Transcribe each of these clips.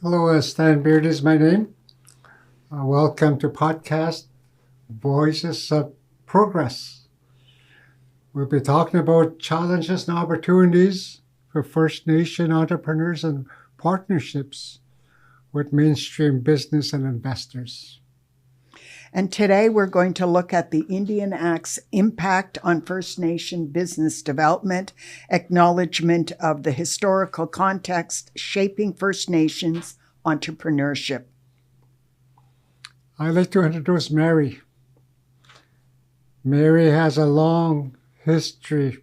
Hello, Stan Beardy is my name. Welcome to podcast Voices of Progress. We'll be talking about challenges and opportunities for First Nation entrepreneurs and partnerships with mainstream business and investors. And today we're going to look at the Indian Act's impact on First Nation business development, acknowledgement of the historical context shaping First Nations entrepreneurship. I'd like to introduce Mary. Mary has a long history,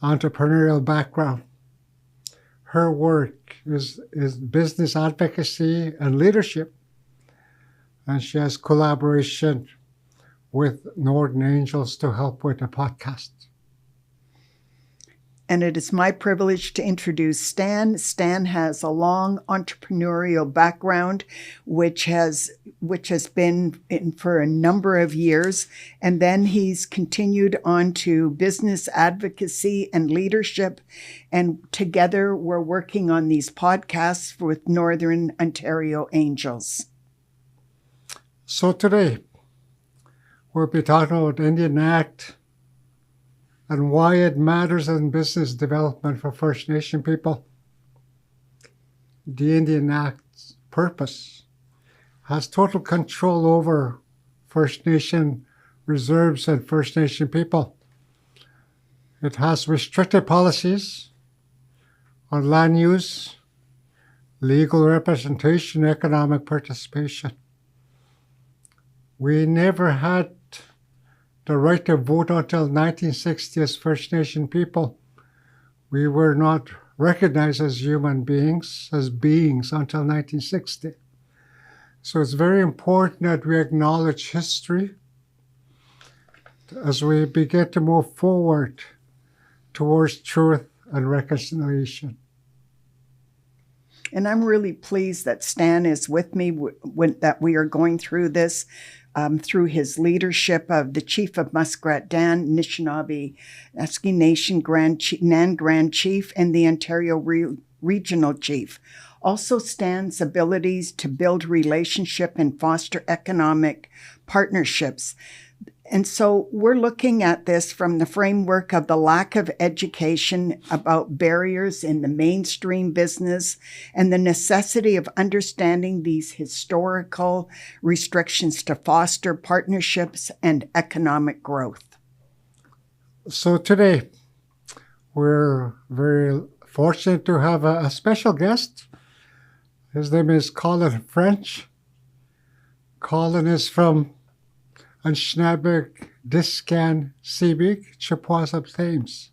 entrepreneurial background. Her work is business advocacy and leadership. And she has collaboration with Northern Angels to help with the podcast. And it is my privilege to introduce Stan. Stan has a long entrepreneurial background, which has been in for a number of years. And then he's continued on to business advocacy and leadership. And together we're working on these podcasts with Northern Ontario Angels. So today, we'll be talking about the Indian Act and why it matters in business development for First Nation people. The Indian Act's purpose has total control over First Nation reserves and First Nation people. It has restricted policies on land use, legal representation, economic participation. We never had the right to vote until 1960 as First Nation people. We were not recognized as human beings, until 1960. So it's very important that we acknowledge history as we begin to move forward towards truth and reconciliation. And I'm really pleased that Stan is with me, that we are going through this. Through his leadership of the Chief of Muskrat Dan, Nishnawbe Aski Nation Grand Chief, and the Ontario Regional Chief. Also Stan's abilities to build relationship and foster economic partnerships. And so we're looking at this from the framework of the lack of education about barriers in the mainstream business and the necessity of understanding these historical restrictions to foster partnerships and economic growth. So today, we're very fortunate to have a special guest. His name is Colin French. Colin is from Nishnawbe Aski Development Chippewas of Thames.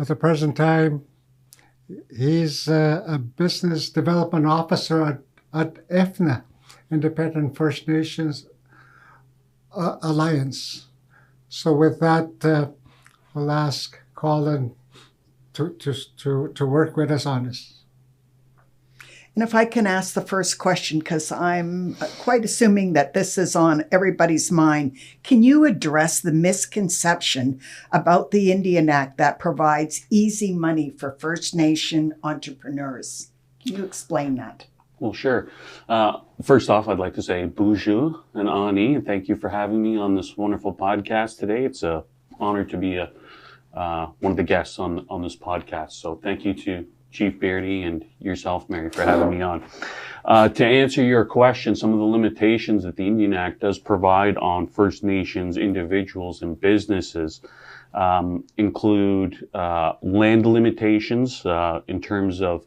At the present time, he's a business development officer at EFNA, Independent First Nations Alliance. So with that, we'll ask Colin to work with us on this. And if I can ask the first question, because I'm quite assuming that this is on everybody's mind, can you address the misconception about the Indian Act that provides easy money for First Nation entrepreneurs? Can you explain that? Well, sure. First off, I'd like to say bonjour and ani, and thank you for having me on this wonderful podcast today. It's an honor to be one of the guests on this podcast. So thank you to Chief Beardy and yourself, Mary, for having me on. To answer your question, some of the limitations that the Indian Act does provide on First Nations individuals and businesses include land limitations in terms of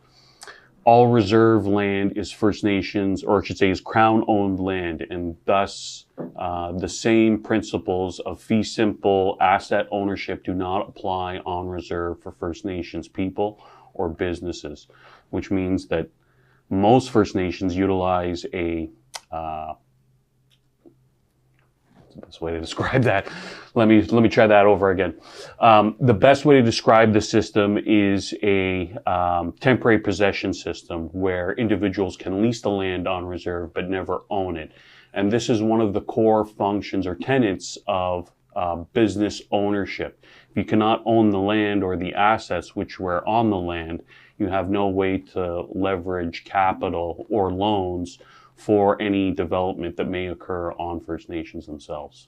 all reserve land is First Nations, or I should say is Crown-owned land, and thus the same principles of fee simple asset ownership do not apply on reserve for First Nations people or businesses, which means that most First Nations utilize a what's the best way to describe that? Let me try that over again. The best way to describe the system is a temporary possession system where individuals can lease the land on reserve but never own it. And this is one of the core functions or tenets of business ownership. If you cannot own the land or the assets which were on the land, you have no way to leverage capital or loans for any development that may occur on First Nations themselves.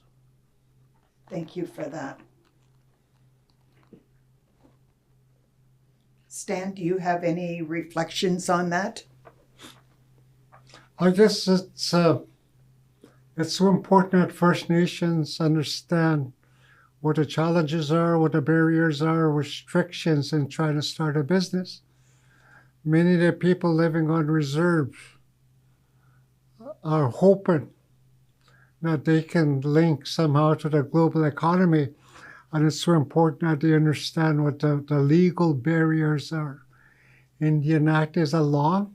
Thank you for that. Stan, do you have any reflections on that? I guess it's so important that First Nations understand what the challenges are, what the barriers are, restrictions in trying to start a business. Many of the people living on reserves are hoping that they can link somehow to the global economy. And it's so important that they understand what the legal barriers are. Indian Act is a law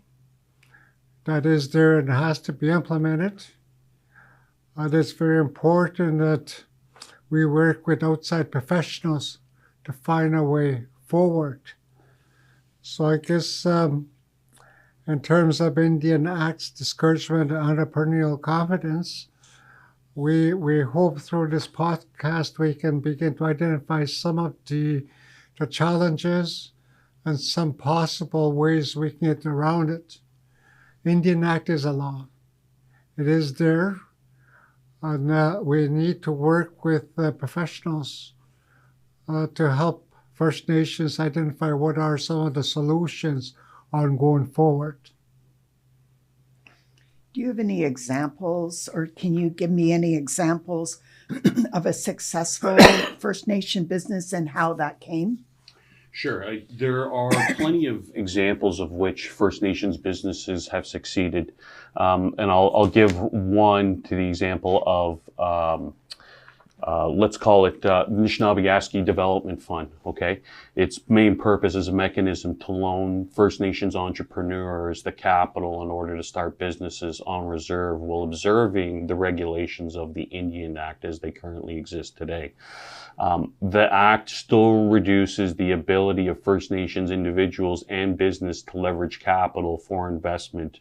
that is there and has to be implemented. And it's very important that we work with outside professionals to find a way forward. So I guess in terms of Indian Act's discouragement and entrepreneurial confidence, we hope through this podcast we can begin to identify some of the challenges and some possible ways we can get around it. Indian Act is a law. It is there, and we need to work with professionals to help First Nations identify what are some of the solutions on going forward. Do you have any examples, or can you give me any examples of a successful First Nation business and how that came? Sure. There are plenty of examples of which First Nations businesses have succeeded. And I'll give one to the example of, let's call it Nishnawbe Aski Development Fund, okay? Its main purpose is a mechanism to loan First Nations entrepreneurs the capital in order to start businesses on reserve while observing the regulations of the Indian Act as they currently exist today. The Act still reduces the ability of First Nations individuals and business to leverage capital for investment.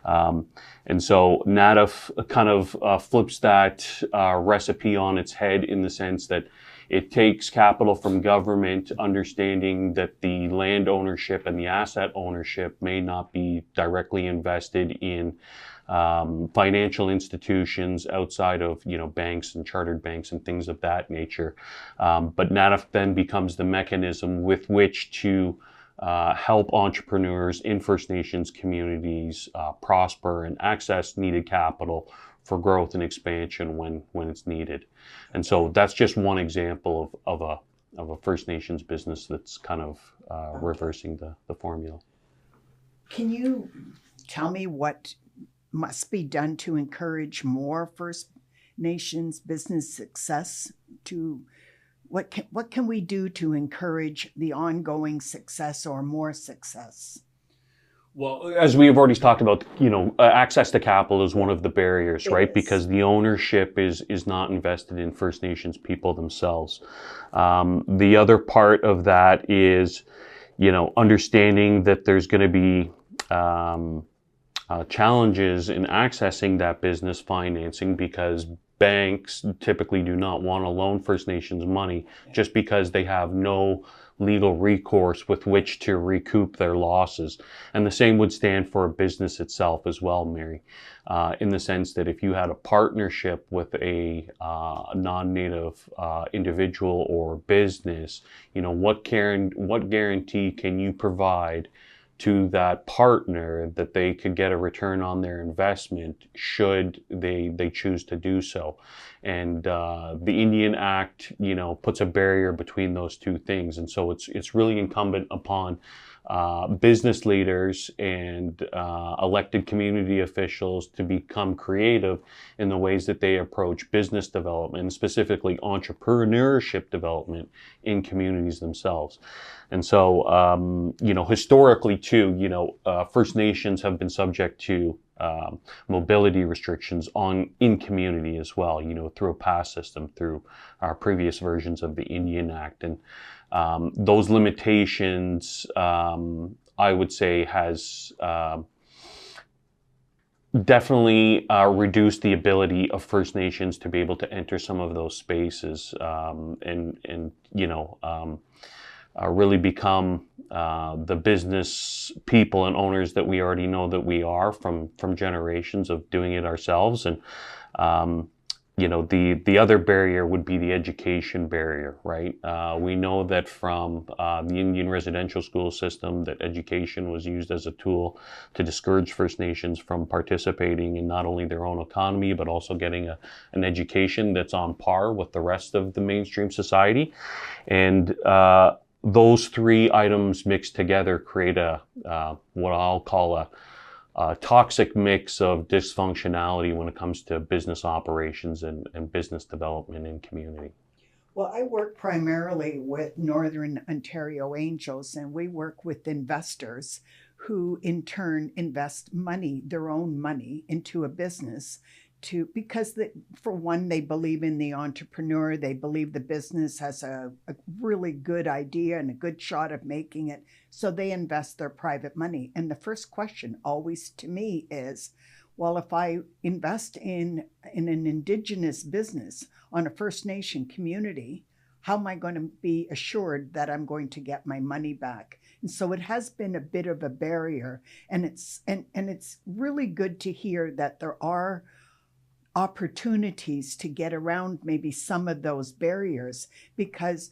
And so NADF kind of flips that recipe on its head in the sense that it takes capital from government, understanding that the land ownership and the asset ownership may not be directly invested in financial institutions outside of, banks and chartered banks and things of that nature. But NADF then becomes the mechanism with which to help entrepreneurs in First Nations communities prosper and access needed capital for growth and expansion when it's needed. And so that's just one example of a First Nations business that's kind of reversing the formula. Can you tell me what must be done to encourage more First Nations business success? What can we do to encourage the ongoing success or more success? Well, as we have already talked about, access to capital is one of the barriers, right? Because the ownership is not invested in First Nations people themselves. The other part of that is, understanding that there's going to be challenges in accessing that business financing because banks typically do not want to loan First Nations money just because they have no legal recourse with which to recoup their losses. And the same would stand for a business itself as well, Mary, in the sense that if you had a partnership with a non-native individual or business, what guarantee can you provide to that partner that they could get a return on their investment should they choose to do so? And the Indian Act, puts a barrier between those two things. And so it's really incumbent upon business leaders and elected community officials to become creative in the ways that they approach business development, and specifically entrepreneurship development in communities themselves. And so, historically too, First Nations have been subject to mobility restrictions in community as well, through a pass system, through our previous versions of the Indian Act. And those limitations, I would say, has definitely reduced the ability of First Nations to be able to enter some of those spaces. really become the business people and owners that we already know that we are from generations of doing it ourselves. And the other barrier would be the education barrier, right? We know that from the Indian residential school system that education was used as a tool to discourage First Nations from participating in not only their own economy, but also getting an education that's on par with the rest of the mainstream society. And those three items mixed together create what I'll call a toxic mix of dysfunctionality when it comes to business operations and business development in community. Well, I work primarily with Northern Ontario Angels, and we work with investors who in turn invest money, their own money, into a business because for one, they believe in the entrepreneur. They believe the business has a really good idea and a good shot of making it. So they invest their private money. And the first question always to me is, well, if I invest in an Indigenous business on a First Nation community, how am I going to be assured that I'm going to get my money back? And so it has been a bit of a barrier. And it's really good to hear that there are opportunities to get around maybe some of those barriers, because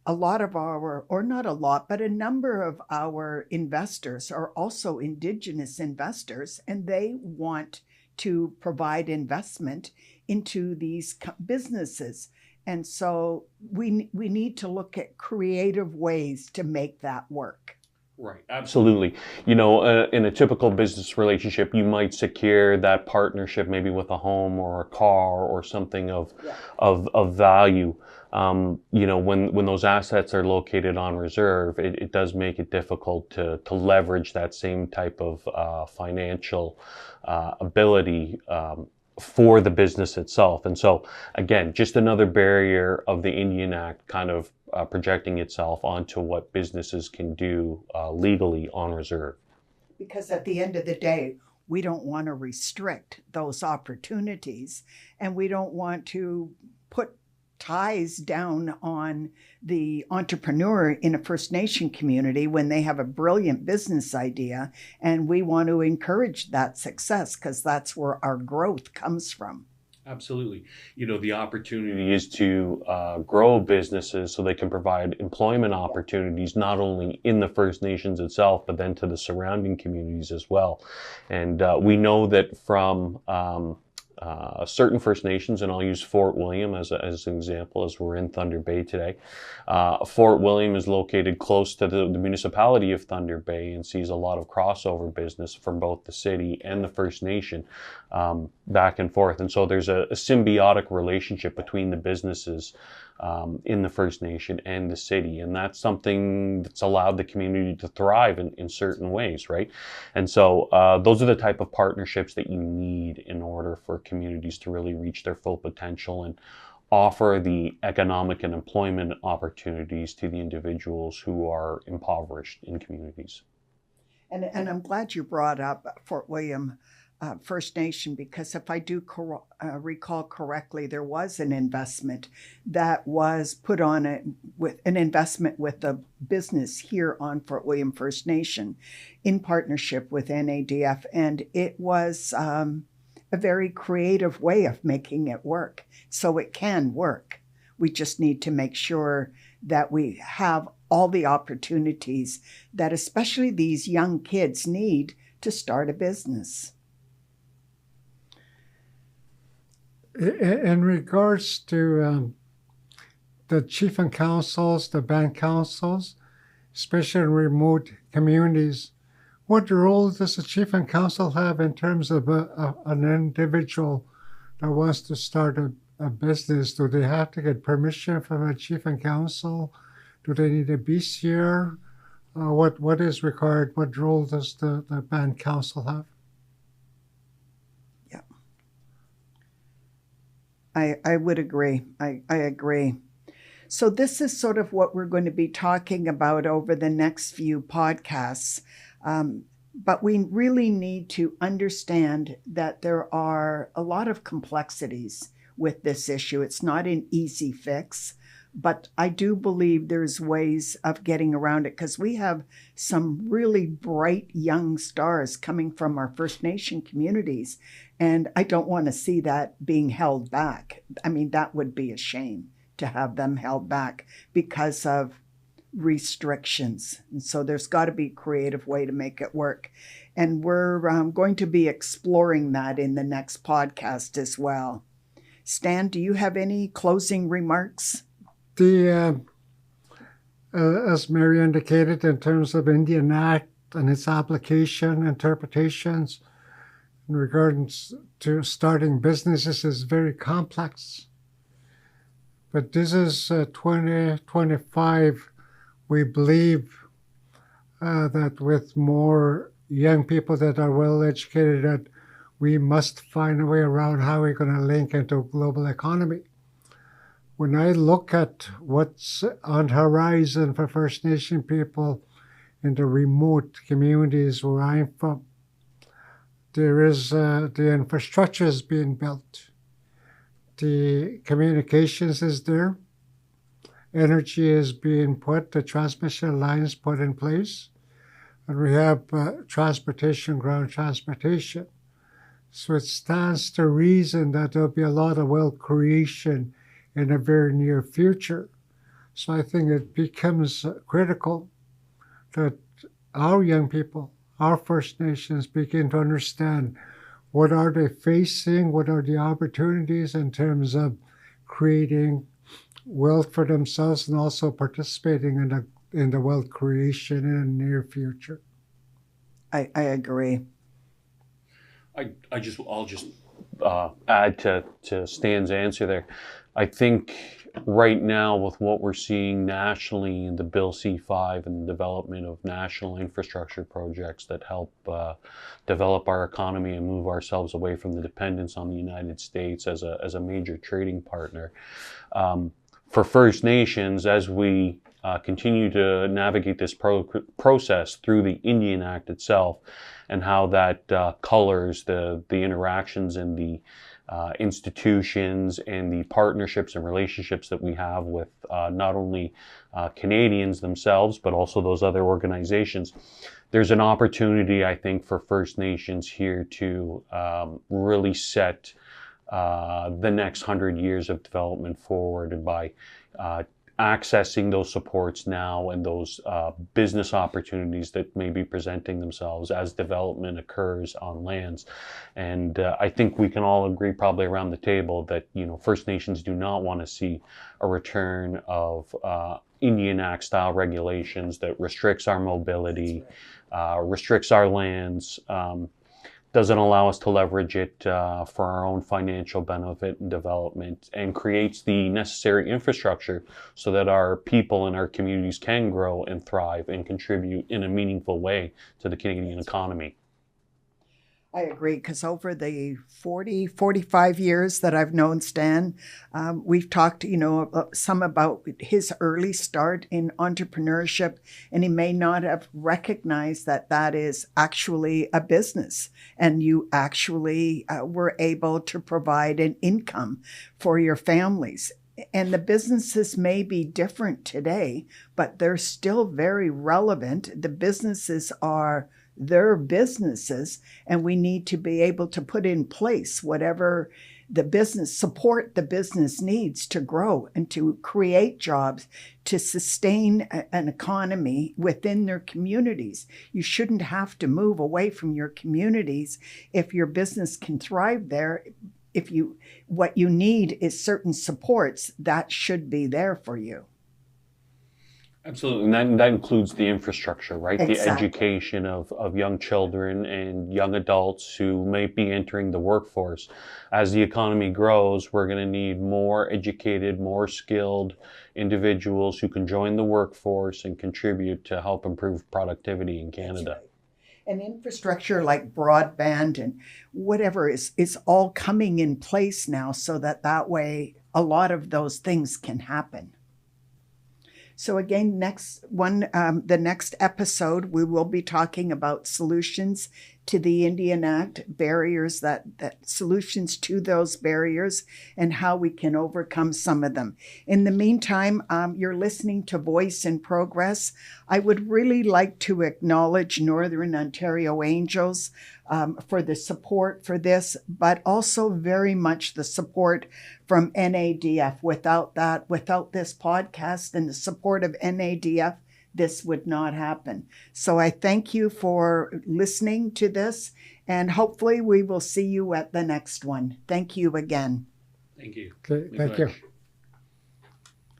a lot of or not a lot, but a number of our investors are also Indigenous investors, and they want to provide investment into these businesses. And so we need to look at creative ways to make that work. Right, absolutely. In a typical business relationship, you might secure that partnership maybe with a home or a car or something of value. When those assets are located on reserve, it does make it difficult to leverage that same type of financial ability for the business itself. And so, again, just another barrier of the Indian Act kind of projecting itself onto what businesses can do legally on reserve. Because at the end of the day, we don't want to restrict those opportunities, and we don't want to put ties down on the entrepreneur in a First Nation community when they have a brilliant business idea, and we want to encourage that success because that's where our growth comes from. Absolutely. The opportunity is to grow businesses so they can provide employment opportunities, not only in the First Nations itself, but then to the surrounding communities as well. And we know that from certain First Nations, and I'll use Fort William as an example, as we're in Thunder Bay today. Fort William is located close to the municipality of Thunder Bay and sees a lot of crossover business from both the city and the First Nation back and forth. And so there's a symbiotic relationship between the businesses in the First Nation and the city. And that's something that's allowed the community to thrive in certain ways, right? And so those are the type of partnerships that you need in order for communities to really reach their full potential and offer the economic and employment opportunities to the individuals who are impoverished in communities. And I'm glad you brought up Fort William First Nation, because if I do recall correctly, there was an investment that was put on with an investment with the business here on Fort William First Nation in partnership with NADF, and it was a very creative way of making it work. So it can work. We just need to make sure that we have all the opportunities that especially these young kids need to start a business. In regards to the chief and councils, the band councils, especially in remote communities, what role does the chief and council have in terms of an individual that wants to start a business? Do they have to get permission from a chief and council? Do they need a BCR? What is required? What role does the band council have? I would agree. I agree. So this is sort of what we're going to be talking about over the next few podcasts. But we really need to understand that there are a lot of complexities with this issue. It's not an easy fix, But I do believe there's ways of getting around it because we have some really bright young stars coming from our First Nation communities. And I don't want to see that being held back. I mean, that would be a shame to have them held back because of restrictions. And so there's got to be a creative way to make it work. And we're going to be exploring that in the next podcast as well. Stan, do you have any closing remarks? As Mary indicated, in terms of Indian Act and its application, interpretations in regards to starting businesses is very complex. But this is 2025. We believe that with more young people that are well educated, that we must find a way around how we're going to link into global economy. When I look at what's on the horizon for First Nation people in the remote communities where I'm from, there is the infrastructure is being built. The communications is there. Energy is being put, the transmission lines put in place. And we have transportation, ground transportation. So it stands to reason that there'll be a lot of wealth creation in the very near future. So I think it becomes critical that our young people, our First Nations, begin to understand what are they facing, what are the opportunities in terms of creating wealth for themselves and also participating in the wealth creation in the near future. I agree. I'll just add to Stan's answer there. I think right now with what we're seeing nationally in the Bill C5 and the development of national infrastructure projects that help develop our economy and move ourselves away from the dependence on the United States as a major trading partner. For First Nations, as we continue to navigate this process through the Indian Act itself and how that colors the interactions and the institutions and the partnerships and relationships that we have with not only Canadians themselves, but also those other organizations. There's an opportunity, I think, for First Nations here to really set the next 100 years of development forward, and by accessing those supports now and those business opportunities that may be presenting themselves as development occurs on lands. And I think we can all agree probably around the table that, First Nations do not want to see a return of Indian Act style regulations that restricts our mobility, restricts our lands, doesn't allow us to leverage it for our own financial benefit and development, and creates the necessary infrastructure so that our people and our communities can grow and thrive and contribute in a meaningful way to the Canadian economy. I agree, because over the 45 years that I've known Stan, we've talked, some about his early start in entrepreneurship, and he may not have recognized that that is actually a business, and you actually were able to provide an income for your families. And the businesses may be different today, but they're still very relevant. The businesses are their businesses, and we need to be able to put in place whatever support the business needs to grow and to create jobs, to sustain an economy within their communities. You shouldn't have to move away from your communities if your business can thrive there. What you need is certain supports that should be there for you. Absolutely, and that includes the infrastructure, right? Exactly. The education of young children and young adults who may be entering the workforce. As the economy grows, we're going to need more educated, more skilled individuals who can join the workforce and contribute to help improve productivity in Canada. That's right. And infrastructure like broadband and whatever is all coming in place now, so that way a lot of those things can happen. So again, the next episode, we will be talking about solutions to the Indian Act, barriers that solutions to those barriers, and how we can overcome some of them. In the meantime, you're listening to Voice in Progress. I would really like to acknowledge Northern Ontario Angels for the support for this, but also very much the support from NADF. Without this podcast and the support of NADF, this would not happen. So I thank you for listening to this, and hopefully we will see you at the next one. Thank you again. Thank you. Okay, thank you.